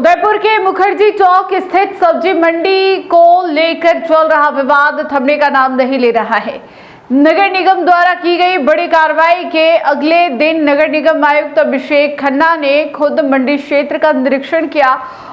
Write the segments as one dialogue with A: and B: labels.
A: उदयपुर के मुखर्जी चौक स्थित सब्जी मंडी को लेकर चल रहा विवाद थमने का नाम नहीं ले रहा है। नगर निगम द्वारा की गई बड़ी कार्रवाई के अगले दिन नगर निगम आयुक्त अभिषेक खन्ना ने खुद मंडी क्षेत्र का निरीक्षण किया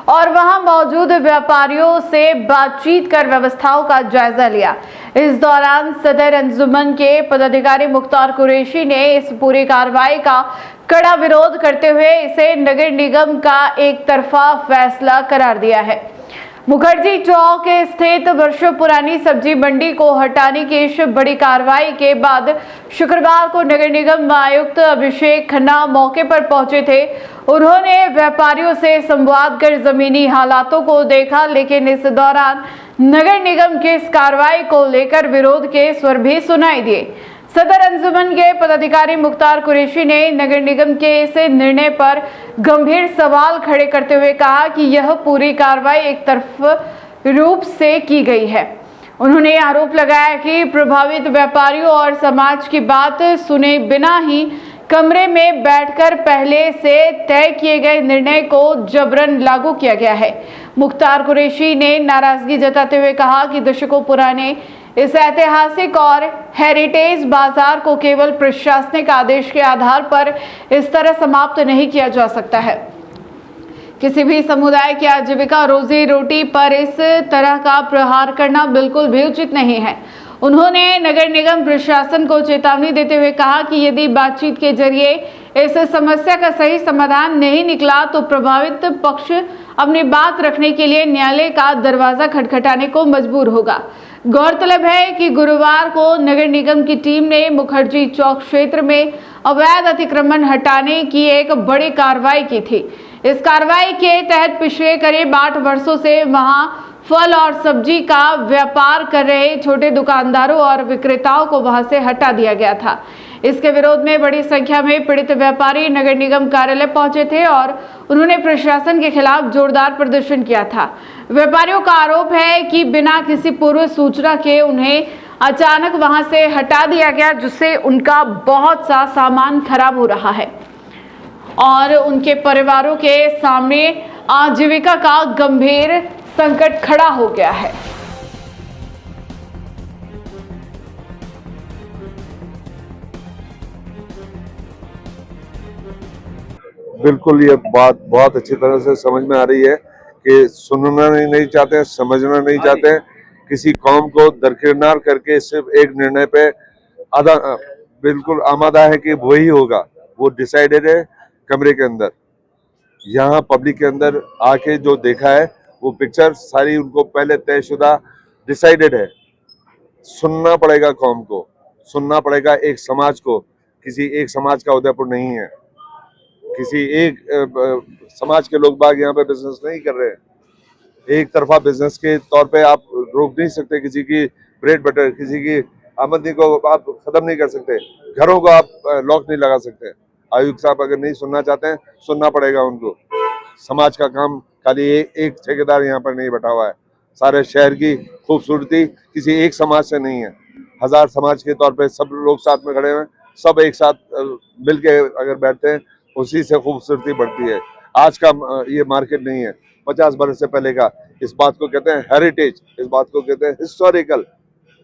A: और वहां मौजूद व्यापारियों से बातचीत कर व्यवस्थाओं का जायजा लिया। इस दौरान सदर अंजुमन के पदाधिकारी मुख्तार कुरैशी ने इस पूरी कार्रवाई का कड़ा विरोध करते हुए इसे नगर निगम का एक तरफा फैसला करार दिया है। मुखर्जी चौक स्थित वर्षों पुरानी सब्जी मंडी को हटाने की इस बड़ी कार्रवाई के बाद शुक्रवार को नगर निगम आयुक्त अभिषेक खन्ना मौके पर पहुंचे थे। उन्होंने व्यापारियों से संवाद कर जमीनी हालातों को देखा, लेकिन इस दौरान नगर निगम की इस कार्रवाई को लेकर विरोध के स्वर भी सुनाई दिए। सदर अंजुमन के पदाधिकारी मुख्तार कुरैशी ने नगर निगम के इस निर्णय पर गंभीर सवाल खड़े करते हुए कहा कि यह पूरी कार्रवाई एक तरफ रूप से की गई है। उन्होंने आरोप लगाया कि प्रभावित व्यापारियों और समाज की बात सुने बिना ही कमरे में बैठकर पहले से तय किए गए निर्णय को जबरन लागू किया गया है। मुख्तार कुरैशी ने नाराजगी जताते हुए कहा कि दशकों पुराने इस ऐतिहासिक और हेरिटेज बाजार को केवल प्रशासनिक आदेश के आधार पर इस तरह समाप्त नहीं किया जा सकता है। किसी भी समुदाय की आजीविका रोजी रोटी पर इस तरह का प्रहार करना बिल्कुल भी उचित नहीं है। उन्होंने नगर निगम प्रशासन को चेतावनी देते हुए कहा कि यदि बातचीत के जरिए इस समस्या का सही समाधान नहीं निकला तो प्रभावित पक्ष अपनी बात रखने के लिए न्यायालय का दरवाजा खटखटाने को मजबूर होगा। गौरतलब है कि गुरुवार को नगर निगम की टीम ने मुखर्जी चौक क्षेत्र में अवैध अतिक्रमण हटाने की एक बड़ी कार्रवाई की थी। इस कार्रवाई के तहत पिछले करीब 8 वर्षों से वहां फल और सब्जी का व्यापार कर रहे छोटे दुकानदारों और विक्रेताओं को वहां से हटा दिया गया था। इसके विरोध में बड़ी संख्या में पीड़ित व्यापारी नगर निगम कार्यालय पहुंचे थे और उन्होंने प्रशासन के खिलाफ जोरदार प्रदर्शन किया था। व्यापारियों का आरोप है कि बिना किसी पूर्व सूचना के उन्हें अचानक वहां से हटा दिया गया, जिससे उनका बहुत सा सामान खराब हो रहा है और उनके परिवारों के सामने आजीविका का गंभीर संकट खड़ा हो गया है।
B: बिल्कुल, ये बात बहुत अच्छी तरह से समझ में आ रही है कि सुनना नहीं चाहते, समझना नहीं चाहते, किसी कौम को दरकिनार करके सिर्फ एक निर्णय पे आधा बिल्कुल आमादा है कि वही होगा, वो डिसाइडेड है कमरे के अंदर। यहाँ पब्लिक के अंदर आके जो देखा है वो पिक्चर सारी उनको पहले तयशुदा डिसाइडेड है। सुनना पड़ेगा कौम को, सुनना पड़ेगा एक समाज को। किसी एक समाज का उदयपुर नहीं है, किसी एक समाज के लोग बाग यहाँ पे बिजनेस नहीं कर रहे हैं। एक तरफा बिजनेस के तौर पे आप रोक नहीं सकते किसी की ब्रेड बटर, किसी की आमदनी को आप खत्म नहीं कर सकते, घरों को आप लॉक नहीं लगा सकते। आयुक्त साहब अगर नहीं सुनना चाहते हैं, सुनना पड़ेगा उनको। समाज का काम खाली एक ठेकेदार यहाँ पर नहीं बैठा हुआ है। सारे शहर की खूबसूरती किसी एक समाज से नहीं है, 1000 समाज के तौर पे सब लोग साथ में खड़े हुए हैं, सब एक साथ मिल के अगर बैठते हैं उसी से खूबसूरती बढ़ती है। आज का ये मार्केट नहीं है, 50 बरस से पहले का। इस बात को कहते हैं हेरिटेज, इस बात को कहते हैं हिस्टोरिकल।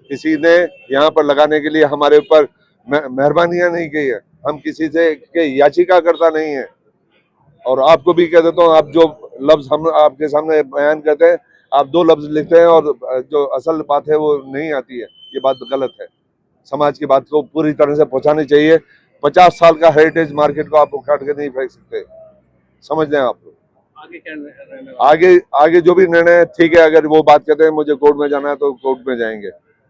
B: किसी ने यहाँ पर लगाने के लिए हमारे ऊपर मेहरबानियां नहीं की है, हम किसी से के याचिका करता नहीं है। और आपको भी कह देता हूँ, आप जो लफ्ज हम आपके सामने बयान करते हैं, आप 2 लफ्ज लिखते हैं और जो असल बात है वो नहीं आती है, ये बात गलत है। समाज की बात को पूरी तरह से पहुंचानी चाहिए। 50 साल का हेरिटेज मार्केट को आप उखाड़ के नहीं फेंक सकते, समझ लें आप लोग।
C: आगे क्या निर्णय?
B: आगे जो भी निर्णय है ठीक है। अगर वो बात कहते हैं मुझे कोर्ट में जाना है तो कोर्ट में जाएंगे,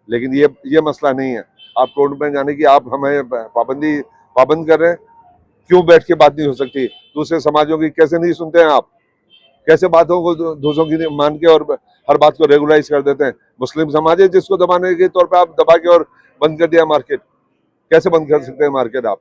B: लेकिन ये मसला नहीं है। आप कोर्ट में जाने की आप हमें पाबंद कर रहे हैं। क्यों बैठ के बात नहीं हो सकती? दूसरे समाजों की कैसे नहीं सुनते हैं आप? कैसे बातों को दूसरों की मान के और हर बात को रेगुलाइज कर देते हैं? मुस्लिम समाज है जिसको दबाने के तौर पे आप दबा के और बंद कर दिया मार्केट। कैसे बंद कर सकते हैं मार्केट आप?